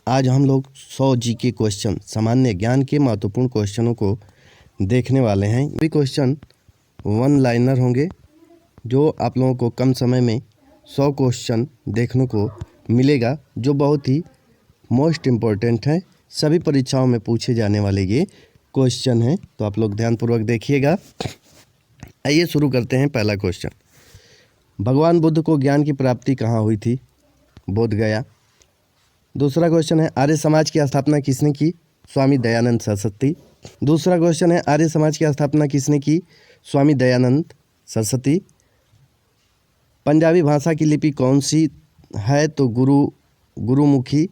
आज हम लोग 100 जीके क्वेश्चन, सामान्य ज्ञान के महत्वपूर्ण क्वेश्चनों को देखने वाले हैं। ये क्वेश्चन वन लाइनर होंगे जो आप लोगों को कम समय में 100 क्वेश्चन देखने को मिलेगा, जो बहुत ही मोस्ट इम्पोर्टेंट है। सभी परीक्षाओं में पूछे जाने वाले ये क्वेश्चन हैं, तो आप लोग ध्यानपूर्वक देखिएगा। आइए शुरू करते हैं। पहला क्वेश्चन, भगवान बुद्ध को ज्ञान की प्राप्ति कहाँ हुई थी? बोध गया। दूसरा क्वेश्चन है, आर्य समाज की स्थापना किसने की? स्वामी दयानंद सरस्वती। दूसरा क्वेश्चन है, आर्य समाज की स्थापना किसने की? स्वामी दयानंद सरस्वती। पंजाबी भाषा की लिपि कौन सी है? तो गुरुमुखी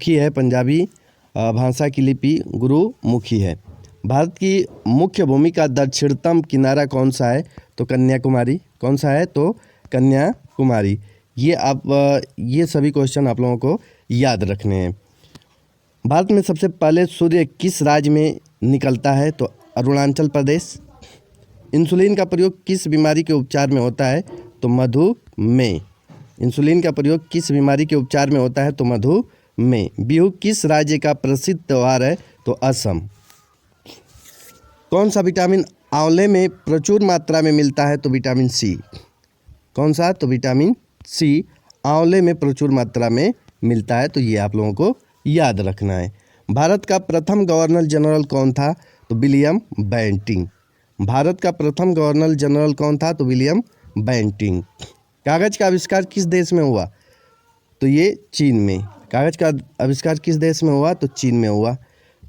है। पंजाबी भाषा की लिपि गुरुमुखी है। भारत की मुख्य भूमि का दक्षिणतम किनारा कौन सा है? तो कन्याकुमारी। कौन सा है? तो कन्याकुमारी। ये सभी क्वेश्चन आप लोगों को याद रखने हैं। भारत में सबसे पहले सूर्य किस राज्य में निकलता है? तो अरुणाचल प्रदेश। इंसुलिन का प्रयोग किस बीमारी के उपचार में होता है? तो मधुमेह। इंसुलिन का प्रयोग किस बीमारी के उपचार में होता है? तो मधुमेह। बिहू किस राज्य का प्रसिद्ध त्योहार है? तो असम। कौन सा विटामिन आंवले में प्रचुर मात्रा में मिलता है? तो विटामिन सी। कौन सा? तो विटामिन सी आंवले में प्रचुर मात्रा में मिलता है। तो ये आप लोगों को याद रखना है। भारत का प्रथम गवर्नर जनरल कौन था? तो विलियम बेंटिंक। भारत का प्रथम गवर्नर जनरल कौन था? तो विलियम बेंटिंक। कागज का आविष्कार किस देश में हुआ? तो ये चीन में। कागज का आविष्कार किस देश में हुआ? तो चीन में हुआ।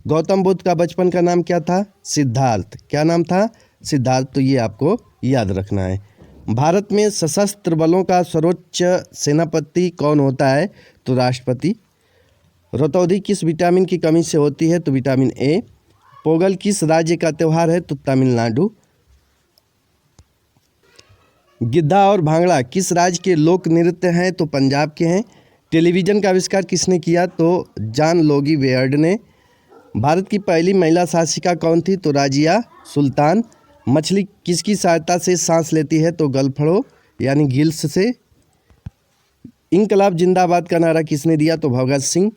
गौतम बुद्ध का बचपन का नाम क्या था? सिद्धार्थ। क्या नाम था? सिद्धार्थ। तो ये आपको याद रखना है। भारत में सशस्त्र बलों का सर्वोच्च सेनापति कौन होता है? तो राष्ट्रपति। रतौंधी किस विटामिन की कमी से होती है? तो विटामिन ए। पोंगल किस राज्य का त्यौहार है? तो तमिलनाडु। गिद्धा और भांगड़ा किस राज्य के लोक नृत्य हैं? तो पंजाब के हैं। टेलीविज़न का आविष्कार किसने किया? तो जॉन लोगी बेयर्ड ने। भारत की पहली महिला शासिका कौन थी? तो राजिया सुल्तान। मछली किसकी सहायता से सांस लेती है? तो गलफड़ों यानी गिल्स से। इंकलाब जिंदाबाद का नारा किसने दिया? तो भगत सिंह।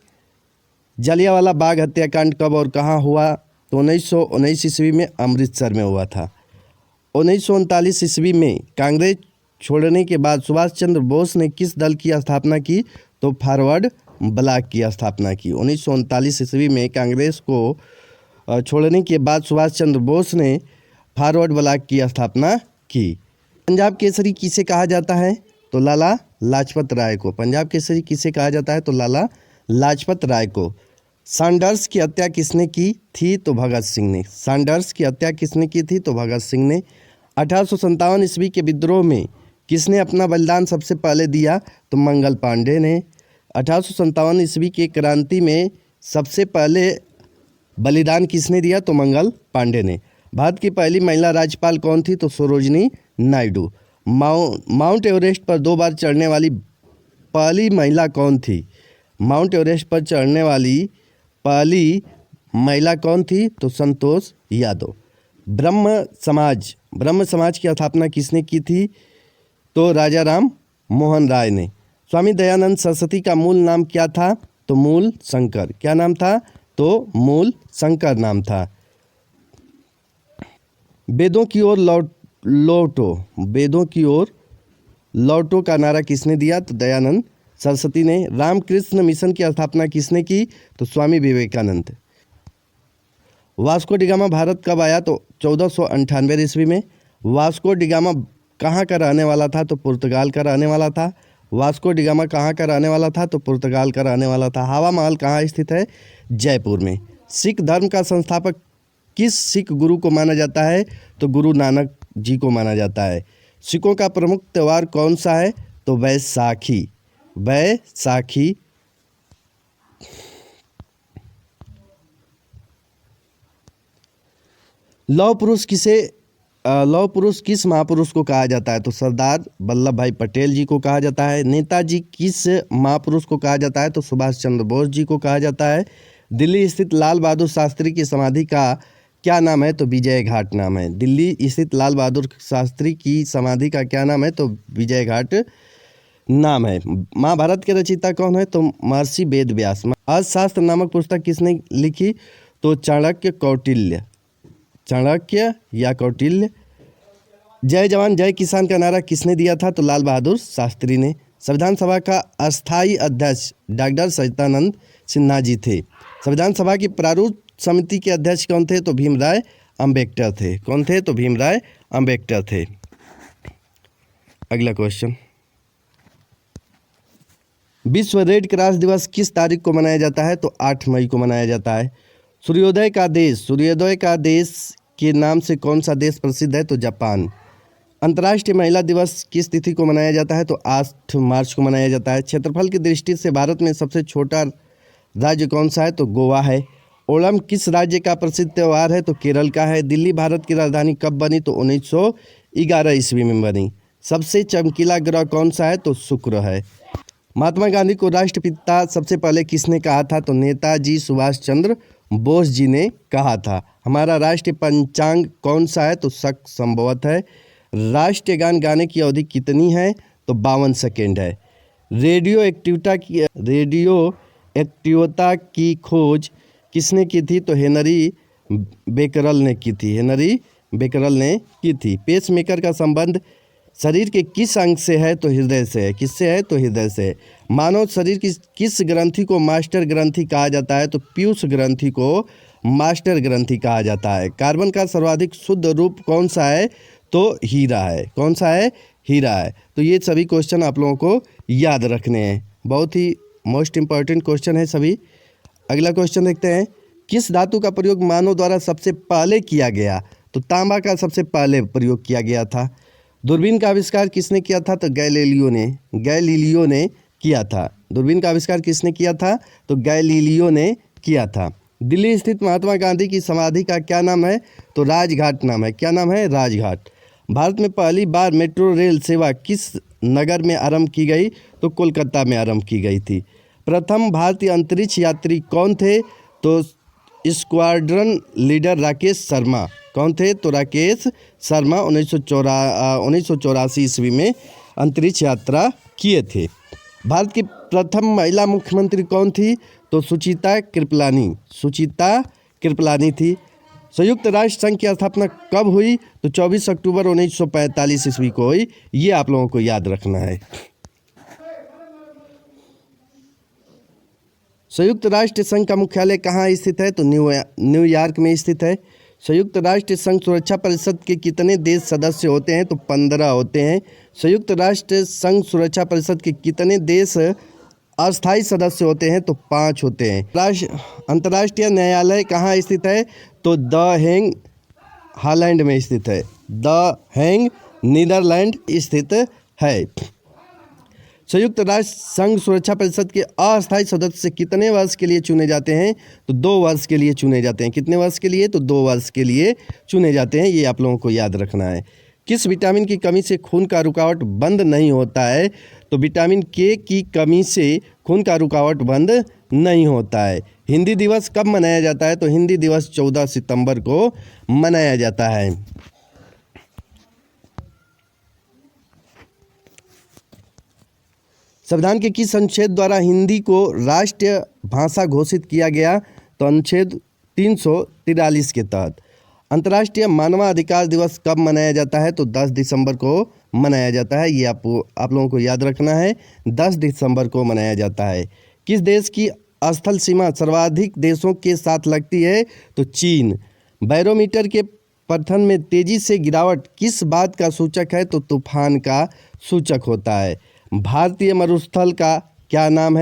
जलियांवाला बाग हत्याकांड कब और कहाँ हुआ? तो 1919 ईस्वी में अमृतसर में हुआ था। 1939 ईस्वी में कांग्रेस छोड़ने के बाद सुभाष चंद्र बोस ने किस दल की स्थापना की? तो फॉरवर्ड ब्लॉक की स्थापना की। 1939 ईस्वी में कांग्रेस को छोड़ने के बाद सुभाष चंद्र बोस ने फॉरवर्ड ब्लॉक की स्थापना की। पंजाब केसरी किसे कहा जाता है? तो लाला लाजपत राय को। पंजाब केसरी किसे कहा जाता है? तो लाला लाजपत राय को। सैंडर्स की हत्या किसने की थी? तो भगत सिंह ने। सैंडर्स की हत्या किसने की थी? तो भगत सिंह ने। 1857 ईस्वी के विद्रोह में किसने अपना बलिदान सबसे पहले दिया? तो मंगल पांडे ने। 1857 ईस्वी की क्रांति में सबसे पहले बलिदान किसने दिया? तो मंगल पांडे ने। भारत की पहली महिला राज्यपाल कौन थी? तो सरोजिनी नायडू। माउंट एवरेस्ट पर 2 बार चढ़ने वाली पहली महिला कौन थी? माउंट एवरेस्ट पर चढ़ने वाली पहली महिला कौन थी? तो संतोष यादव। ब्रह्म समाज की स्थापना किसने की थी? तो राजा राम मोहन राय ने। स्वामी दयानंद सरस्वती का मूल नाम क्या था? तो मूल शंकर। क्या नाम था? तो मूल शंकर नाम था। वेदों की ओर लौटो का नारा किसने दिया? तो दयानंद सरस्वती ने। रामकृष्ण मिशन की स्थापना किसने की? तो स्वामी विवेकानंद। वास्को डिगामा भारत कब आया? तो 1498 ईस्वी में। वास्को डिगामा कहाँ का रहने वाला था? तो पुर्तगाल का रहने वाला था। वास्को डिगामा कहाँ का रहने वाला था? तो पुर्तगाल का रहने वाला था। हवा महल कहाँ स्थित है? जयपुर में। सिख धर्म का संस्थापक किस सिख गुरु को माना जाता है? तो गुरु नानक जी को माना जाता है। सिखों का प्रमुख त्यौहार कौन सा है? तो बैसाखी। लौह पुरुष किस महापुरुष को कहा जाता है? तो सरदार वल्लभ भाई पटेल जी को कहा जाता है। नेताजी किस महापुरुष को कहा जाता है? तो सुभाष चंद्र बोस जी को कहा जाता है। दिल्ली स्थित लाल बहादुर शास्त्री की समाधि का क्या नाम है? तो विजय घाट नाम है। दिल्ली स्थित लाल बहादुर शास्त्री की समाधि का क्या नाम है? तो विजय घाट नाम है। महाभारत के रचयिता कौन है? तो महर्षि वेद व्यास। अर्थशास्त्र नामक पुस्तक किसने लिखी? तो चाणक्य, कौटिल्य, चाणक्य या कौटिल्य। जय जवान जय किसान का नारा किसने दिया था? तो लाल बहादुर शास्त्री ने। संविधान सभा का अस्थायी अध्यक्ष डॉक्टर सच्चिदानंद सिन्हा जी थे। संविधान सभा की प्रारूप समिति के अध्यक्ष कौन थे? तो भीमराव अंबेडकर थे। कौन थे? तो भीमराव अंबेडकर थे। अगला क्वेश्चन, विश्व रेड क्रॉस दिवस किस तारीख को मनाया जाता है? तो 8 मई को मनाया जाता है। सूर्योदय का देश के नाम से कौन सा देश प्रसिद्ध है? तो जापान। अंतर्राष्ट्रीय महिला दिवस किस तिथि को मनाया जाता है? तो 8 मार्च को मनाया जाता है। क्षेत्रफल की दृष्टि से भारत में सबसे छोटा राज्य कौन सा है? तो गोवा है। ओणम किस राज्य का प्रसिद्ध त्यौहार है? तो केरल का है। दिल्ली भारत की राजधानी कब बनी? तो 1911 ईस्वी में बनी। सबसे चमकीला ग्रह कौन सा है? तो शुक्र है। महात्मा गांधी को राष्ट्रपिता सबसे पहले किसने कहा था? तो नेताजी सुभाष चंद्र बोस जी ने कहा था। हमारा राष्ट्रीय पंचांग कौन सा है? तो शक संभवत है। राष्ट्रीय गान गाने की अवधि कितनी है? तो 52 सेकेंड है। रेडियो एक्टिवता की खोज किसने की थी? तो हेनरी बेकरल ने की थी। पेसमेकर का संबंध शरीर के किस अंग से है? तो हृदय से है। किससे है? तो हृदय से। मानव शरीर की किस ग्रंथि को मास्टर ग्रंथि कहा जाता है? तो पीयूष ग्रंथि को मास्टर ग्रंथि कहा जाता है। कार्बन का सर्वाधिक शुद्ध रूप कौन सा है? तो हीरा है। कौन सा है? हीरा है। तो ये सभी क्वेश्चन आप लोगों को याद रखने हैं, बहुत ही मोस्ट इंपॉर्टेंट क्वेश्चन है सभी। अगला क्वेश्चन देखते हैं, किस धातु का प्रयोग मानव द्वारा सबसे पहले किया गया? तो तांबा का सबसे पहले प्रयोग किया गया था। दूरबीन का आविष्कार किसने किया था? तो गैलीलियो ने किया था। दूरबीन का आविष्कार किसने किया था? तो गैलीलियो ने किया था। दिल्ली स्थित महात्मा गांधी की समाधि का क्या नाम है? तो राजघाट नाम है। क्या नाम है? राजघाट। भारत में पहली बार मेट्रो रेल सेवा किस नगर में आरंभ की गई? तो कोलकाता में आरंभ की गई थी। प्रथम भारतीय अंतरिक्ष यात्री कौन थे? तो स्क्वाड्रन लीडर राकेश शर्मा। कौन थे? तो राकेश शर्मा 1984 ईस्वी में अंतरिक्ष यात्रा किए थे। भारत की प्रथम महिला मुख्यमंत्री कौन थी? तो सुचिता कृपलानी थी। संयुक्त राष्ट्र संघ की स्थापना कब हुई? तो 24 अक्टूबर 1945 ईस्वी को हुई। ये आप लोगों को याद रखना है। संयुक्त राष्ट्र संघ का मुख्यालय कहाँ स्थित है? तो न्यूयॉर्क में स्थित है। संयुक्त राष्ट्र संघ सुरक्षा परिषद के कितने देश सदस्य होते हैं? तो 15 होते हैं। संयुक्त राष्ट्र संघ सुरक्षा परिषद के कितने देश अस्थायी सदस्य होते हैं? तो 5 होते हैं। अंतर्राष्ट्रीय न्यायालय कहाँ स्थित है? तो द हेग हॉलैंड में स्थित है। द हेग नीदरलैंड स्थित है। संयुक्त राष्ट्र संघ सुरक्षा परिषद के अस्थायी सदस्य कितने वर्ष के लिए चुने जाते हैं? तो 2 वर्ष के लिए चुने जाते हैं। कितने वर्ष के लिए? तो 2 वर्ष के लिए चुने जाते हैं। ये आप लोगों को याद रखना है। किस विटामिन की कमी से खून का रुकावट बंद नहीं होता है? तो विटामिन के की कमी से खून का रुकावट बंद नहीं होता है। हिंदी दिवस कब मनाया जाता है? तो हिंदी दिवस 14 सितंबर को मनाया जाता है। संविधान के किस अनुच्छेद द्वारा हिंदी को राष्ट्रीय भाषा घोषित किया गया? तो अनुच्छेद 343 के तहत। अंतर्राष्ट्रीय मानवाधिकार दिवस कब मनाया जाता है? तो 10 दिसंबर को मनाया जाता है। ये आप लोगों को याद रखना है, 10 दिसंबर को मनाया जाता है। किस देश की स्थल सीमा सर्वाधिक देशों के साथ लगती है? तो चीन। बैरोमीटर के पठन में तेजी से गिरावट किस बात का सूचक है? तो तूफान का सूचक होता है। भारतीय मरुस्थल का क्या नाम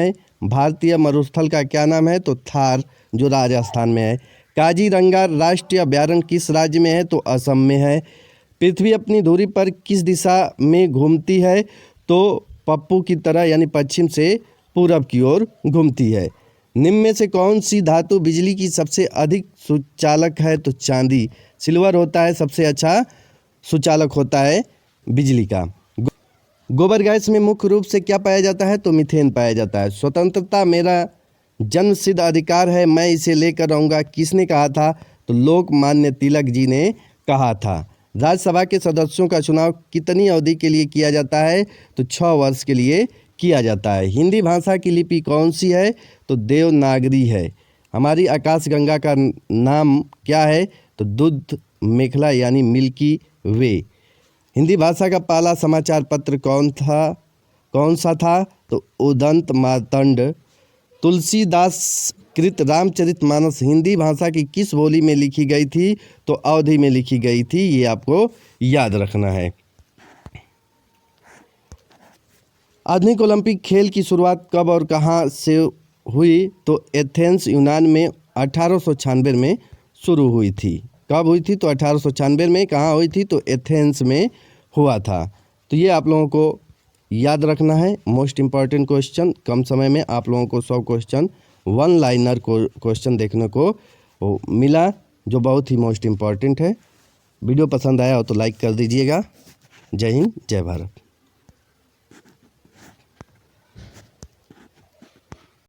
है? तो थार, जो राजस्थान में है। काजीरंगा राष्ट्रीय अभयारण्य किस राज्य में है? तो असम में है। पृथ्वी अपनी धुरी पर किस दिशा में घूमती है? तो पप्पू की तरह, यानी पश्चिम से पूरब की ओर घूमती है। निम्न में से कौन सी धातु बिजली की सबसे अधिक सुचालक है? तो चांदी, सिल्वर होता है सबसे अच्छा सुचालक होता है बिजली का। गोबर गैस में मुख्य रूप से क्या पाया जाता है? तो मीथेन पाया जाता है। स्वतंत्रता मेरा जन्मसिद्ध अधिकार है, मैं इसे लेकर रहूँगा, किसने कहा था? तो लोकमान्य तिलक जी ने कहा था। राज्यसभा के सदस्यों का चुनाव कितनी अवधि के लिए किया जाता है? तो 6 वर्ष के लिए किया जाता है। हिंदी भाषा की लिपि कौन सी है? तो देवनागरी है। हमारी आकाशगंगा का नाम क्या है? तो दूध मेखला यानी मिल्की वे। हिंदी भाषा का पहला समाचार पत्र कौन सा था? तो उदंत मार्तंड। तुलसीदास कृत रामचरितमानस हिंदी भाषा की किस बोली में लिखी गई थी? तो अवधी में लिखी गई थी। ये आपको याद रखना है। आधुनिक ओलंपिक खेल की शुरुआत कब और कहाँ से हुई? तो एथेंस यूनान में 1896 में शुरू हुई थी। कब हुई थी? तो 1896 में। कहाँ हुई थी? तो एथेंस में हुआ था। तो ये आप लोगों को याद रखना है। मोस्ट इम्पॉर्टेंट क्वेश्चन, कम समय में आप लोगों को 100 क्वेश्चन वन लाइनर क्वेश्चन देखने को मिला, जो बहुत ही मोस्ट इम्पॉर्टेंट है। वीडियो पसंद आया हो तो लाइक कर दीजिएगा। जय हिंद, जय भारत।